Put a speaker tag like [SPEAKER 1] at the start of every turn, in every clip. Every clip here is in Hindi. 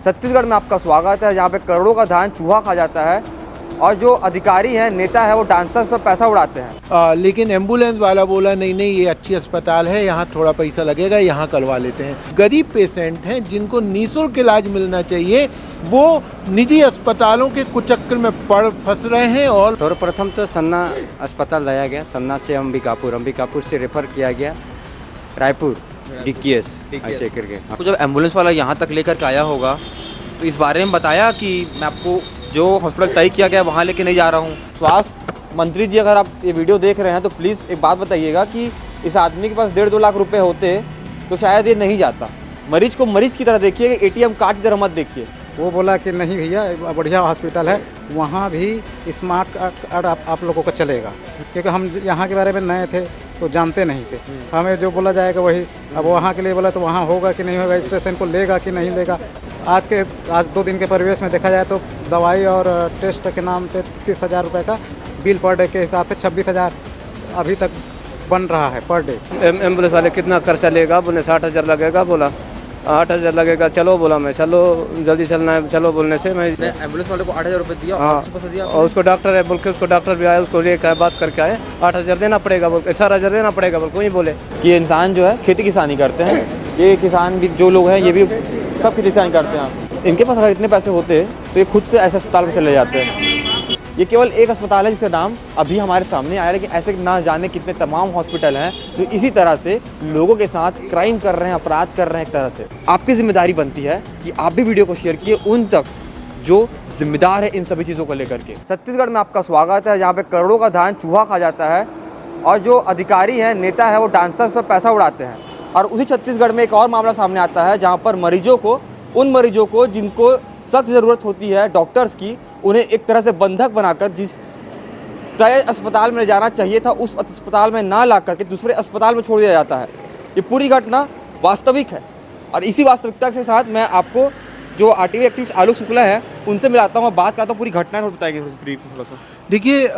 [SPEAKER 1] छत्तीसगढ़ में आपका स्वागत है, जहाँ पे करोड़ों का धान चूहा खा जाता है और जो अधिकारी हैं, नेता है, वो डांसर्स पर पैसा उड़ाते हैं।
[SPEAKER 2] लेकिन एम्बुलेंस वाला बोला नहीं नहीं, ये अच्छी अस्पताल है, यहाँ थोड़ा पैसा लगेगा, यहाँ करवा लेते हैं। गरीब पेशेंट हैं जिनको निःशुल्क इलाज मिलना चाहिए, वो निजी अस्पतालों के कुचक्कर में पड़ फंस रहे हैं। और
[SPEAKER 3] सर्वप्रथम तो सन्ना अस्पताल लाया गया, सन्ना से अंबिकापुर से रेफर किया गया रायपुर DKS ऐसे करके।
[SPEAKER 1] आपको जब एम्बुलेंस वाला यहाँ तक लेकर के आया होगा तो इस बारे में बताया कि मैं आपको जो हॉस्पिटल तय किया गया वहाँ लेके नहीं जा रहा हूँ। स्वास्थ्य मंत्री जी, अगर आप ये वीडियो देख रहे हैं तो प्लीज़ एक बात बताइएगा कि इस आदमी के पास 1.5-2 लाख रुपए होते तो शायद ये नहीं जाता। मरीज को मरीज की तरह देखिए, ATM कार्ड की तरह मत देखिए।
[SPEAKER 4] वो बोला कि नहीं भैया, बढ़िया हॉस्पिटल है, वहाँ भी स्मार्ट कार्ड आप लोगों को चलेगा, क्योंकि हम यहाँ के बारे में नए थे तो जानते नहीं थे। हमें जो बोला जाएगा वही, अब वहाँ के लिए बोला तो वहाँ होगा कि नहीं होगा, इस पेशेंट को लेगा कि नहीं लेगा। आज 2 दिन के परिवेश में देखा जाए तो दवाई और टेस्ट के नाम पे 30,000 रुपये का बिल पर डे के हिसाब से 26,000 अभी तक बन रहा है पर डे।
[SPEAKER 5] एम्बुलेंस वाले कितना खर्चा लेगा, बोले 60,000 लगेगा, बोला 8,000 लगेगा। चलो बोला मैं, चलो जल्दी चलना है, चलो बोलने से मैं
[SPEAKER 1] एम्बुलेंस वाले को 8,000 रुपये दिया।
[SPEAKER 5] हाँ, और उसको डॉक्टर है बोल के, उसको डॉक्टर भी आया, उसको लेकर बात करके आए, 8,000 देना पड़ेगा बोल के, 4,000 देना पड़ेगा बोल, कोई बोले
[SPEAKER 1] कि इंसान जो है खेती किसानी करते हैं, ये किसान भी जो लोग हैं ये भी सब खेती किसानी करते हैं। इनके पास अगर इतने पैसे होते तो ये खुद से ऐसे अस्पताल में चले जाते हैं। ये केवल एक अस्पताल है जिसका नाम अभी हमारे सामने आया, लेकिन ऐसे ना जाने कितने तमाम हॉस्पिटल हैं जो इसी तरह से लोगों के साथ क्राइम कर रहे हैं, अपराध कर रहे हैं। एक तरह से आपकी जिम्मेदारी बनती है कि आप भी वीडियो को शेयर किए उन तक जो जिम्मेदार है इन सभी चीज़ों को लेकर के। छत्तीसगढ़ में आपका स्वागत है, जहाँ पे करोड़ों का धान चूहा खा जाता है और जो अधिकारी हैं, नेता है, वो डांसर्स पर पैसा उड़ाते हैं। और उसी छत्तीसगढ़ में एक और मामला सामने आता है, जहाँ पर उन मरीजों को जिनको सख्त ज़रूरत होती है डॉक्टर्स की, उन्हें एक तरह से बंधक बनाकर जिस तय अस्पताल में जाना चाहिए था उस अस्पताल में ना ला करके दूसरे अस्पताल में छोड़ दिया जाता है। ये पूरी घटना वास्तविक है और इसी वास्तविकता के साथ मैं आपको जो RTV एक्टिविस्ट आलोक शुक्ला है उनसे मिलाता हूँ और बात करता हूँ, पूरी घटना को बताएंगे थोड़ा सा।
[SPEAKER 2] देखिए,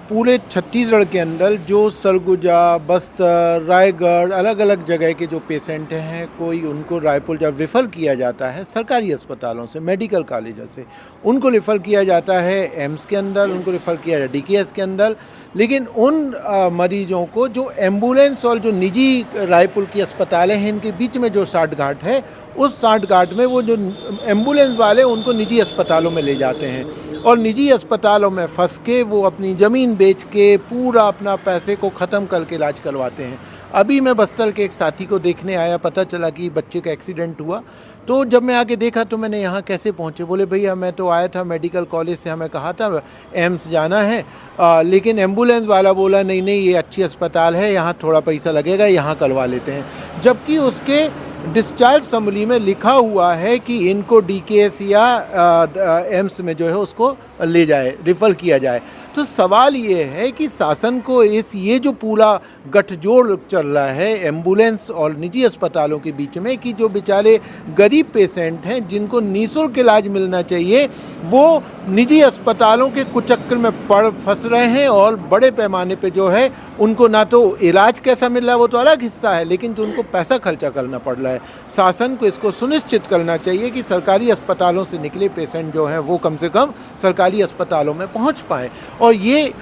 [SPEAKER 2] पूरे छत्तीसगढ़ के अंदर जो सरगुजा, बस्तर, रायगढ़, अलग अलग जगह के जो पेशेंट हैं, कोई उनको रायपुर जब रेफ़र किया जाता है सरकारी अस्पतालों से, मेडिकल कॉलेजों से, उनको रेफ़र किया जाता है एम्स के अंदर, उनको रेफ़र किया जाता है DKS के अंदर। लेकिन उन मरीजों को जो एम्बुलेंस और जो निजी रायपुर की अस्पतालें हैं, इनके बीच में जो साठगांठ है, उस साठगांठ में वो जो एम्बुलेंस वाले उनको निजी अस्पतालों में ले जाते हैं और निजी अस्पतालों में फंस के वो अपनी ज़मीन बेच के पूरा अपना पैसे को ख़त्म करके इलाज करवाते हैं। अभी मैं बस्तर के एक साथी को देखने आया, पता चला कि बच्चे का एक्सीडेंट हुआ, तो जब मैं आके देखा तो मैंने यहाँ कैसे पहुँचे, बोले भैया मैं तो आया था मेडिकल कॉलेज से, हमें कहा था एम्स जाना है, लेकिन एम्बुलेंस वाला बोला नहीं नहीं, ये अच्छी अस्पताल है, यहाँ थोड़ा पैसा लगेगा, यहाँ करवा लेते हैं। जबकि उसके डिस्चार्ज समरी में लिखा हुआ है कि इनको DKS या एम्स में जो है उसको ले जाए, रेफ़र किया जाए। तो सवाल ये है कि शासन को ये जो पूरा गठजोड़ चल रहा है एम्बुलेंस और निजी अस्पतालों के बीच में, कि जो बेचारे गरीब पेशेंट हैं जिनको निःशुल्क इलाज मिलना चाहिए, वो निजी अस्पतालों के कुचक्कर में पड़ फंस रहे हैं और बड़े पैमाने पे जो है उनको ना तो इलाज कैसा मिल रहा है वो तो अलग हिस्सा है, लेकिन जो उनको पैसा खर्चा करना पड़ रहा है। शासन को इसको सुनिश्चित करना चाहिए कि सरकारी अस्पतालों से निकले पेशेंट जो हैं वो कम से कम सरकारी अस्पतालों में पहुंच पाएँ। और ये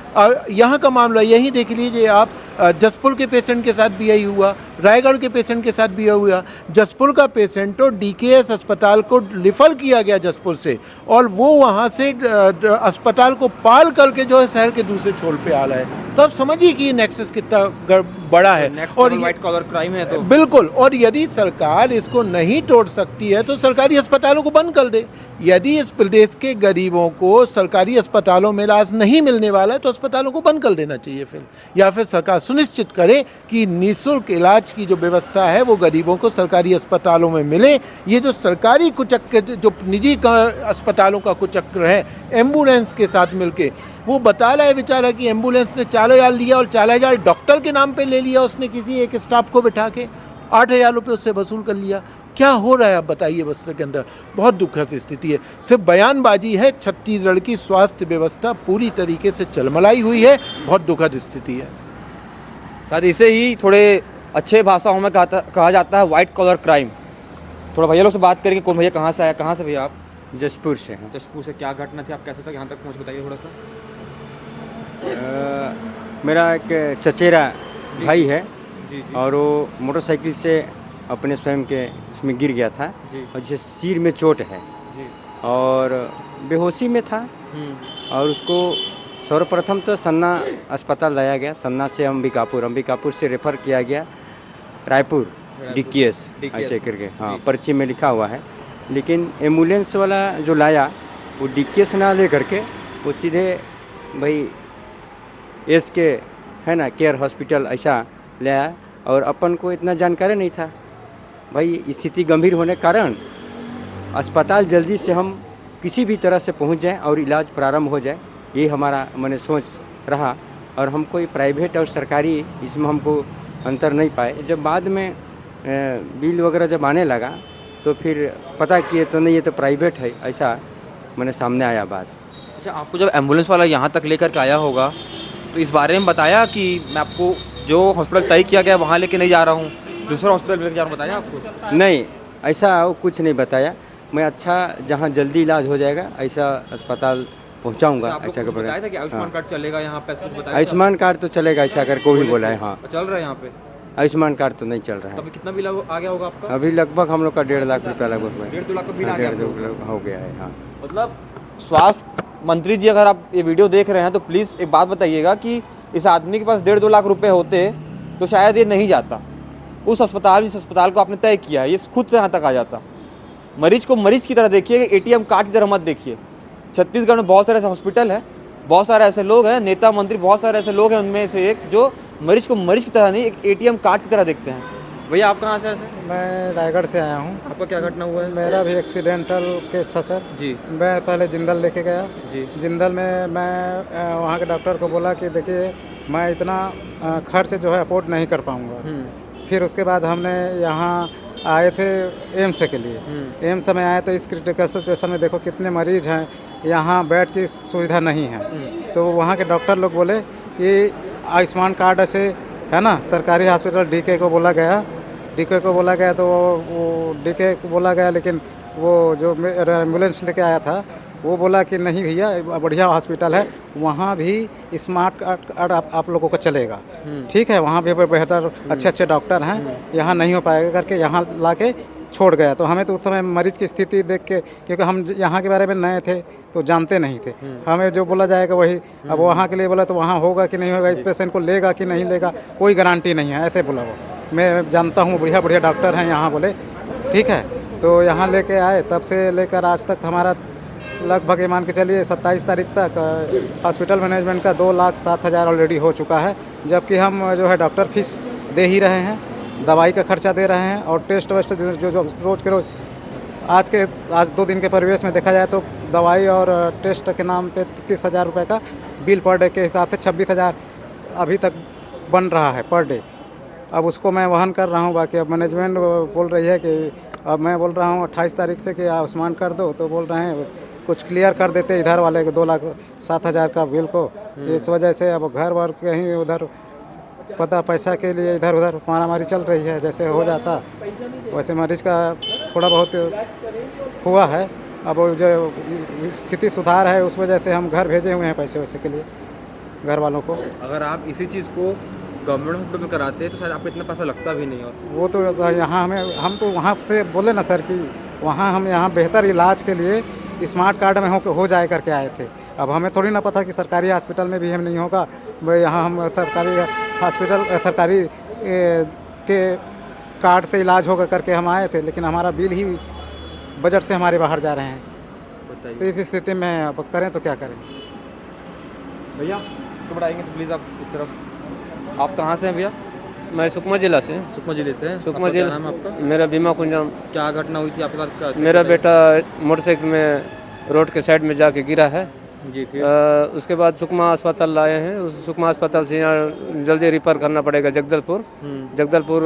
[SPEAKER 2] यहाँ का मामला यही देख लीजिए आप, जसपुर के पेशेंट के साथ भी यही हुआ, रायगढ़ के पेशेंट के साथ भी यही हुआ। जसपुर का पेशेंट तो DKS अस्पताल को रेफर किया गया जसपुर से, और वो वहाँ से अस्पताल को पाल करके जो है शहर के दूसरे छोर पे आ रहा है। तो आप समझिए कि नेक्सस कितना बड़ा है और
[SPEAKER 1] व्हाइट कॉलर क्राइम है। तो
[SPEAKER 2] बिल्कुल, और यदि सरकार इसको नहीं तोड़ सकती है तो सरकारी अस्पतालों को बंद कर दे। यदि इस प्रदेश के गरीबों को सरकारी अस्पतालों में इलाज नहीं मिलने वाला है तो अस्पतालों को बंद कर देना चाहिए फिर, या फिर सरकार सुनिश्चित करे कि निःशुल्क इलाज की जो व्यवस्था है वो गरीबों को सरकारी अस्पतालों में मिले। ये जो सरकारी कुचक्र, जो निजी अस्पतालों का कुचक्र है एम्बुलेंस के साथ मिलके, वो बता रहा है बेचारा कि एम्बुलेंस ने 4,000 लिया और 4,000 डॉक्टर के नाम पे ले लिया, उसने किसी एक स्टाफ को बिठा के 8,000 रुपये उससे वसूल कर लिया। क्या हो रहा है आप बताइए बस्तर के अंदर? बहुत दुखद स्थिति है, सिर्फ बयानबाजी है। छत्तीसगढ़ की स्वास्थ्य व्यवस्था पूरी तरीके से चलमलाई हुई है, बहुत दुखद स्थिति है।
[SPEAKER 1] शायद इसे ही थोड़े अच्छे भाषाओं में कहा जाता है व्हाइट कॉलर क्राइम। थोड़ा भैया लोग से बात करेंगे, कौन भैया कहाँ से आया, कहाँ से भैया आप?
[SPEAKER 3] जसपुर से हैं।
[SPEAKER 1] जशपुर से। क्या घटना थी, आप कैसे तक यहाँ तक पहुँच, बताइए थोड़ा सा।
[SPEAKER 3] मेरा एक चचेरा भाई है
[SPEAKER 1] जी जी
[SPEAKER 3] और वो मोटरसाइकिल से अपने स्वयं के उसमें गिर गया था
[SPEAKER 1] जी
[SPEAKER 3] और जिसे सिर में चोट है
[SPEAKER 1] जी।
[SPEAKER 3] और बेहोशी में था और उसको सर्वप्रथम तो सन्ना अस्पताल लाया गया, सन्ना से अंबिकापुर से रेफ़र किया गया रायपुर डीकेएस ऐसे करके, हाँ पर्ची में लिखा हुआ है। लेकिन एम्बुलेंस वाला जो लाया वो डीकेएस ना ले करके वो सीधे भाई एस के है ना केयर हॉस्पिटल ऐसा ले आया और अपन को इतना जानकारी नहीं था। भाई स्थिति गंभीर होने के कारण अस्पताल जल्दी से हम किसी भी तरह से पहुंच जाएं और इलाज प्रारंभ हो जाए, ये हमारा मैंने सोच रहा। और हम कोई प्राइवेट और सरकारी इसमें हमको अंतर नहीं पाए। जब बाद में बिल वगैरह जब आने लगा तो फिर पता किए तो नहीं ये तो प्राइवेट है, ऐसा मैंने सामने आया बात।
[SPEAKER 1] अच्छा, आपको जब एम्बुलेंस वाला यहाँ तक लेकर के आया होगा तो इस बारे में बताया कि मैं आपको जो हॉस्पिटल तय किया गया वहाँ लेके नहीं जा रहा हूँ, दूसरा हॉस्पिटल लेके जा रहा हूँ, बताया आपको?
[SPEAKER 3] नहीं, ऐसा वो कुछ नहीं बताया। मैं अच्छा जहाँ जल्दी इलाज हो जाएगा ऐसा अस्पताल पहुँचाऊँगा।
[SPEAKER 1] अच्छा, आपको
[SPEAKER 3] ऐसा
[SPEAKER 1] कुछ
[SPEAKER 3] कर
[SPEAKER 1] बताया था कि आयुष्मान कार्ड चलेगा यहाँ पे, ऐसा कुछ बताया था?
[SPEAKER 3] आयुष्मान कार्ड तो चलेगा ऐसा कर को भी बोला है। हाँ,
[SPEAKER 1] चल रहा है यहाँ पे?
[SPEAKER 3] आयुष्मान कार्ड तो नहीं चल रहा है।
[SPEAKER 1] तब कितना बिल आ गया होगा आपका?
[SPEAKER 3] अभी लगभग हम लोग का 1.5 लाख रुपया लगभग हुआ है।
[SPEAKER 1] 1.5-2 लाख का बिल आ गया?
[SPEAKER 3] 1.5 हो गया है। हाँ,
[SPEAKER 1] मतलब स्वास्थ्य मंत्री जी, अगर आप ये वीडियो देख रहे हैं तो प्लीज़ एक बात बताइएगा कि इस आदमी के पास 1.5-2 लाख रुपए होते तो शायद ये नहीं जाता उस अस्पताल, जिस अस्पताल को आपने तय किया है, ये खुद से यहाँ तक आ जाता। मरीज को मरीज की तरह देखिए, एटीएम कार्ड की तरह मत देखिए। छत्तीसगढ़ में बहुत सारे ऐसे हॉस्पिटल हैं, बहुत सारे ऐसे लोग हैं, नेता मंत्री बहुत सारे ऐसे लोग हैं, उनमें से एक जो मरीज को मरीज की तरह नहीं, एक एटीएम कार्ड की तरह देखते हैं। भैया आप कहाँ से हैं?
[SPEAKER 4] मैं रायगढ़ से आया हूँ।
[SPEAKER 1] आपका क्या घटना हुआ है?
[SPEAKER 4] मेरा भी एक्सीडेंटल केस था सर
[SPEAKER 1] जी
[SPEAKER 4] मैं पहले जिंदल लेके गया।
[SPEAKER 1] जी
[SPEAKER 4] जिंदल में मैं वहाँ के डॉक्टर को बोला कि देखिए मैं इतना खर्च जो है अफोर्ड नहीं कर पाऊँगा। फिर उसके बाद हमने यहाँ आए थे एम्स के लिए। एम्स में आए तो इस क्रिटिकल सिचुएशन में देखो कितने मरीज हैं, यहाँ बेड की सुविधा नहीं है। तो वहाँ के डॉक्टर लोग बोले कि आयुष्मान कार्ड से है ना, सरकारी हॉस्पिटल डीके को बोला गया, तो वो डीके को बोला गया, लेकिन वो जो एम्बुलेंस लेके आया था वो बोला कि नहीं भैया बढ़िया हॉस्पिटल है, वहाँ भी स्मार्ट कार्ड आप लोगों को चलेगा, ठीक है, वहाँ भी बेहतर अच्छे डॉक्टर हैं, यहाँ नहीं हो पाएगा करके यहाँ ला के छोड़ गया। तो हमें तो उस समय मरीज की स्थिति देख के, क्योंकि हम यहाँ के बारे में नए थे तो जानते नहीं थे, हमें जो बोला जाएगा वही। अब वहाँ के लिए बोला तो वहाँ होगा कि नहीं होगा, इस पेशेंट को लेगा कि नहीं लेगा, कोई गारंटी नहीं है, ऐसे बोला वो। मैं जानता हूँ बढ़िया डॉक्टर हैं यहाँ, बोले ठीक है। तो यहाँ लेके आए, तब से लेकर आज तक हमारा लगभग ये मान के चलिए 27 तारीख तक हॉस्पिटल मैनेजमेंट का 2,07,000 ऑलरेडी हो चुका है, जबकि हम जो है डॉक्टर फीस दे ही रहे हैं, दवाई का खर्चा दे रहे हैं और टेस्ट वेस्ट जो रोज़ के रोज़ आज 2 दिन के परिवेश में देखा जाए तो दवाई और टेस्ट के नाम पे 30,000 रुपये का बिल पर डे के हिसाब से 26,000 अभी तक बन रहा है पर डे। अब उसको मैं वहन कर रहा हूँ। बाकी अब मैनेजमेंट बोल रही है कि अब मैं बोल रहा हूँ 28 तारीख से कि आयुष्मान कर दो, तो बोल रहे हैं कुछ क्लियर कर देते इधर वाले को 2,07,000 का बिल को। इस वजह से अब घर वर कहीं उधर पता पैसा के लिए इधर उधर मारामारी चल रही है। जैसे हो जाता वैसे मरीज का थोड़ा बहुत हुआ है। अब जो स्थिति सुधार है उस वजह से हम घर भेजे हुए हैं पैसे वैसे के लिए घर वालों को।
[SPEAKER 1] अगर आप इसी चीज़ को गवर्नमेंट हॉस्पिटल में कराते तो शायद आपको इतना पैसा लगता भी नहीं। और
[SPEAKER 4] वो तो यहाँ हम तो वहाँ से बोले ना सर कि वहाँ हम यहाँ बेहतर इलाज के लिए स्मार्ट कार्ड में हो जाए करके आए थे। अब हमें थोड़ी ना पता कि सरकारी हॉस्पिटल में भी हम नहीं होगा। यहाँ हम सरकारी हॉस्पिटल सरकारी के कार्ड से इलाज होगा करके हम आए थे, लेकिन हमारा बिल ही बजट से हमारे बाहर जा रहे हैं।
[SPEAKER 1] बताइए
[SPEAKER 4] तो इस स्थिति में अब करें तो क्या करें।
[SPEAKER 1] भैया तो बढ़ाएंगे तो प्लीज़ आप इस तरफ। आप कहाँ से हैं भैया?
[SPEAKER 5] मैं सुकमा जिला से।
[SPEAKER 1] सुकमा जिले से?
[SPEAKER 5] सुकमा
[SPEAKER 1] आपका क्या
[SPEAKER 5] जिला।
[SPEAKER 1] नाम है आपका?
[SPEAKER 5] मेरा बीमा कुंजम।
[SPEAKER 1] क्या घटना हुई थी आपके साथ?
[SPEAKER 5] मेरा बेटा मोटरसाइकिल में रोड के साइड में जाके गिरा है
[SPEAKER 1] जी। फिर
[SPEAKER 5] उसके बाद सुकमा अस्पताल लाए हैं। उस सुकमा अस्पताल से यहाँ जल्दी रिफर करना पड़ेगा जगदलपुर। जगदलपुर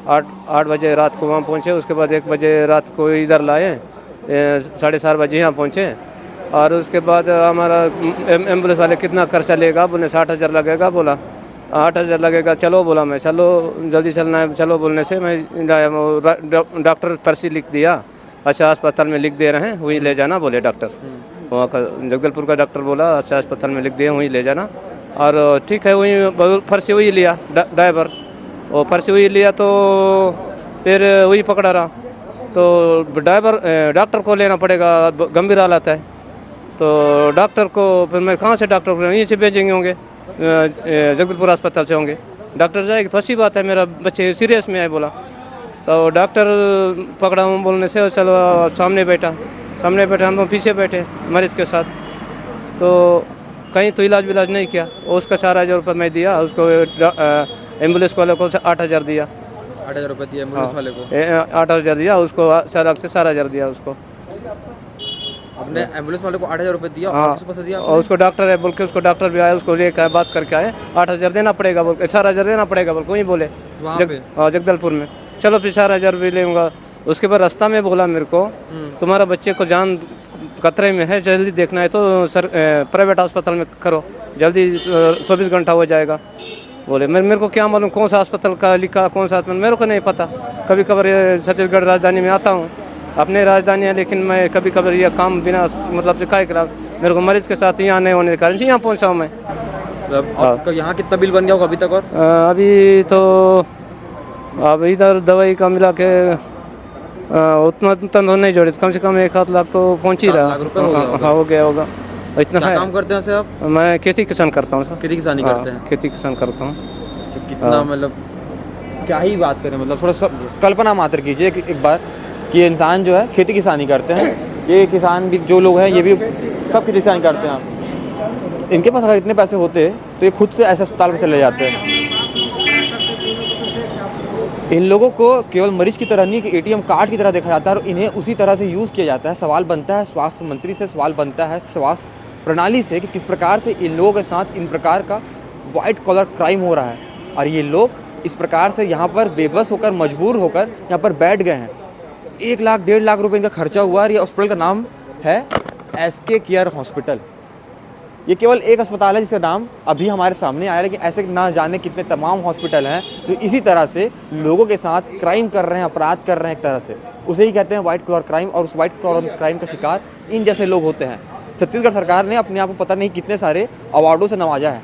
[SPEAKER 5] 8 बजे रात को वहाँ पहुँचे। उसके बाद 1 बजे रात को इधर लाए, 7:30 बजे यहाँ पहुँचे। और उसके बाद हमारा एम्बुलेंस वाले कितना खर्चा लेगा, बोले 60,000 लगेगा बोला। 8,000 लगेगा। चलो बोला मैं, चलो जल्दी चलना है, चलो बोलने से मैं डॉक्टर पर्ची लिख दिया, अच्छा अस्पताल में लिख दे रहे हैं, वहीं ले जाना बोले डॉक्टर। वहाँ का जगदलपुर का डॉक्टर बोला अच्छा अस्पताल में लिख दिए, वहीं ले जाना। और ठीक है, वहीं पर्ची वही लिया ड्राइवर, वो पर्ची वही लिया तो फिर वही पकड़ा रहा। तो डॉक्टर को लेना पड़ेगा, गंभीर हालत है तो डॉक्टर को फिर मैं कहाँ से डॉक्टर को यहीं से भेजेंगे होंगे, जगदलपुर अस्पताल से होंगे। डॉक्टर जाएगी तो अच्छी बात है, मेरा बच्चे सीरियस में है बोला। तो डॉक्टर पकड़ा हूँ बोलने से, चलो सामने बैठा हम लोग पीछे बैठे मरीज़ के साथ। तो कहीं तो इलाज विलाज नहीं किया, उसका 4,000 रुपये मैं दिया उसको, एम्बुलेंस वाले को 8,000 दिया।
[SPEAKER 1] 8,000 रुपये दिए एम्बुलेंस वाले को?
[SPEAKER 5] 8,000 दिया उसको, चालक से 4,000 दिया उसको।
[SPEAKER 1] आपने एम्बुलेंस वाले को 8,000 रुपये दिया?
[SPEAKER 5] हाँ,
[SPEAKER 1] किस पैसे दिया?
[SPEAKER 5] और उसको डॉक्टर है बोल के, उसको डॉक्टर भी आया, उसको लेकर बात करके आए, 8,000 देना पड़ेगा बोल के, 4,000 देना पड़ेगा बोल के वहीं बोले जगदलपुर में। चलो फिर 4,000 भी लेंगे। उसके बाद रास्ता में बोला मेरे को, तुम्हारा बच्चे को जान खतरे में है, जल्दी देखना है तो प्राइवेट अस्पताल में करो, जल्दी 24 घंटा हो जाएगा बोले। मेरे को क्या मालूम कौन सा अस्पताल का लिखा, कौन सा अस्पताल, मेरे को नहीं पता। कभी कभार छत्तीसगढ़ राजधानी में आता हूँ, अपने राजधानी है, लेकिन मैं कभी कभार यह काम बिना मतलब से काय करा, मेरे को मरीज़ के साथ यहाँ नहीं होने के कारण यहाँ पहुँचा हूँ मैं।
[SPEAKER 1] आपका यहाँ कितना बिल बन गया होगा अभी तक? और
[SPEAKER 5] अभी तो अब इधर दवाई का मिला के उतना तो नहीं जोड़े, कम से कम 1-8 लाख तो पहुँच ही रहा।
[SPEAKER 1] 7 लाख रुपये हो गया होगा।
[SPEAKER 5] हाँ, हो गया होगा, इतना
[SPEAKER 1] क्या
[SPEAKER 5] है।
[SPEAKER 1] काम करते हैं सर आप?
[SPEAKER 5] मैं खेती किसान करता हूँ सर।
[SPEAKER 1] खेती किसानी करते हैं?
[SPEAKER 5] खेती किसान करता हूँ।
[SPEAKER 1] अच्छा, कितना मतलब क्या ही बात करें, मतलब थोड़ा सा कल्पना मात्र कीजिए कि एक बार कि इंसान जो है खेती किसानी करते हैं, ये किसान भी जो लोग हैं ये भी सब खेती किसानी करते हैं। इनके पास अगर इतने पैसे होते तो ये खुद से ऐसे अस्पताल में चले जाते हैं। इन लोगों को केवल मरीज की तरह नहीं कि एटीएम कार्ड की तरह देखा जाता है और इन्हें उसी तरह से यूज़ किया जाता है। सवाल बनता है स्वास्थ्य मंत्री से, सवाल बनता है स्वास्थ्य प्रणाली से कि किस प्रकार से इन लोगों के साथ इन प्रकार का वाइट कॉलर क्राइम हो रहा है और ये लोग इस प्रकार से यहाँ पर बेबस होकर, मजबूर होकर यहाँ पर बैठ गए हैं। 1 लाख 1.5 लाख रुपए इनका खर्चा हुआ और ये हॉस्पिटल का नाम है SK केयर हॉस्पिटल। ये केवल एक अस्पताल है जिसका नाम अभी हमारे सामने आया, लेकिन ऐसे ना जाने कितने तमाम हॉस्पिटल हैं जो इसी तरह से लोगों के साथ क्राइम कर रहे हैं, अपराध कर रहे हैं। एक तरह से उसे ही कहते हैं वाइट कॉलर क्राइम, और उस वाइट कॉलर क्राइम का शिकार इन जैसे लोग होते हैं। छत्तीसगढ़ सरकार ने अपने आप को पता नहीं कितने सारे अवार्डों से नवाजा है।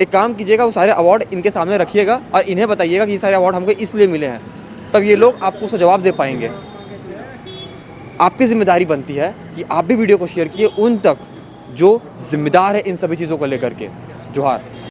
[SPEAKER 1] एक काम कीजिएगा, वो सारे अवार्ड इनके सामने रखिएगा और इन्हें बताइएगा कि ये सारे अवार्ड हमको इसलिए मिले हैं, तब ये लोग आपको उसका जवाब दे पाएंगे। आपकी जिम्मेदारी बनती है कि आप भी वीडियो को शेयर किए उन तक जो जिम्मेदार है इन सभी चीज़ों को लेकर के। जोहार।